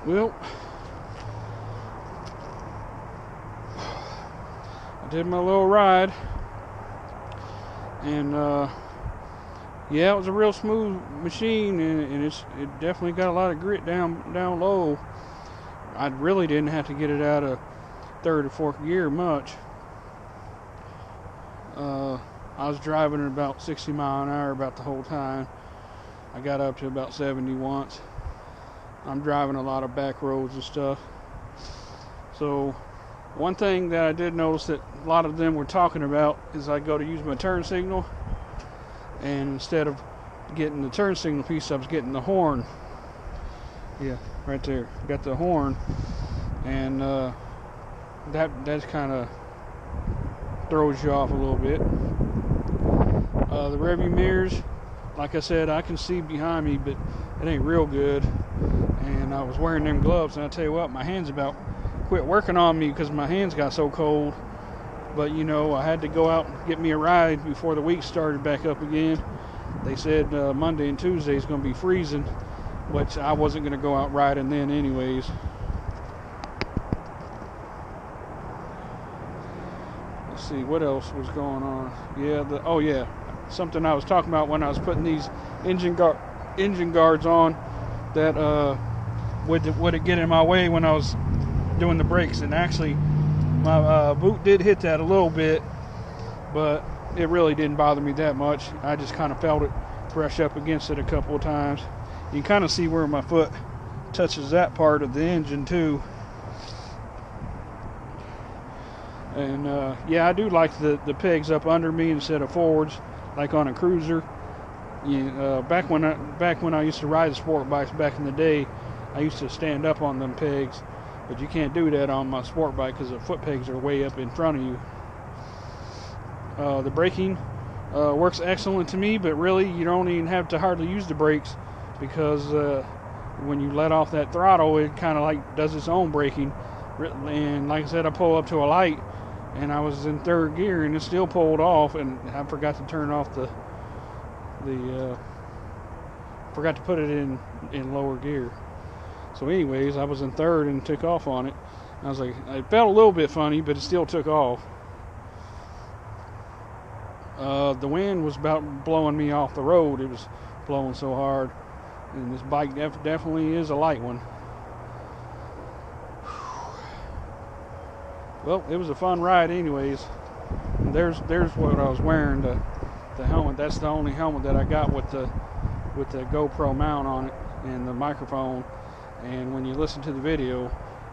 Well, I did my little ride, and yeah, it was a real smooth machine, and it definitely got a lot of grit down low. I really didn't have to get it out of third or fourth gear much. I was driving at about 60 mile an hour about the whole time. I got up to about 70 once. I'm driving a lot of back roads and stuff. So one thing that I did notice that a lot of them were talking about is I go to use my turn signal, and instead of getting the turn signal piece, I was getting the horn. Yeah, right there. Got the horn, and that kind of throws you off a little bit. The rearview mirrors, like I said, I can see behind me, but it ain't real good. And I was wearing them gloves, and I tell you what, my hands about quit working on me because my hands got so cold. But you know, I had to go out and get me a ride before the week started back up again. They said Monday and Tuesday is going to be freezing, which I wasn't going to go out riding then anyways. Let's see what else was going on. Yeah, something I was talking about when I was putting these engine guards on, that would it get in my way when I was doing the brakes. And actually my boot did hit that a little bit, but it really didn't bother me that much. I just kind of felt it brush up against it a couple of times. You can kind of see where my foot touches that part of the engine too. And yeah, I do like the pegs up under me instead of forwards, like on a cruiser. Back when I used to ride the sport bikes back in the day, I used to stand up on them pegs, but you can't do that on my sport bike because the foot pegs are way up in front of you. The braking works excellent to me, but really you don't even have to hardly use the brakes, because when you let off that throttle, it kind of like does its own braking. And like I said, I pull up to a light, and I was in third gear, and it still pulled off, and I forgot to turn off forgot to put it in lower gear. So anyways, I was in third and took off on it. I was like, it felt a little bit funny, but it still took off. The wind was about blowing me off the road. It was blowing so hard, and this bike definitely is a light one. Well, it was a fun ride anyways. And there's what I was wearing, the helmet. That's the only helmet that I got with the GoPro mount on it and the microphone. And when you listen to the video,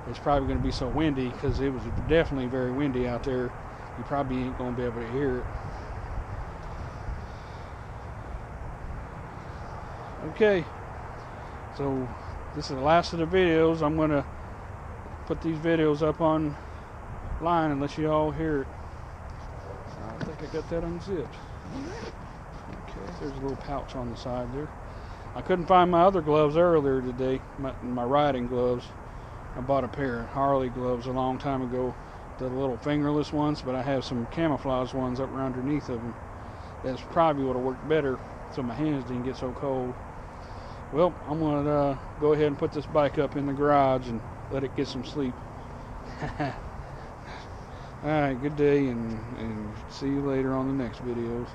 it's probably going to be so windy, because it was definitely very windy out there. You probably ain't going to be able to hear it. Okay, so this is the last of the videos. I'm going to put these videos up online and let you all hear it. I think I got that unzipped. Okay, there's a little pouch on the side there. I couldn't find my other gloves earlier today, my riding gloves. I bought a pair of Harley gloves a long time ago, the little fingerless ones, but I have some camouflage ones up underneath of them. That's probably would have worked better, so my hands didn't get so cold. Well, I'm going to go ahead and put this bike up in the garage and let it get some sleep. Alright, good day, and see you later on the next videos.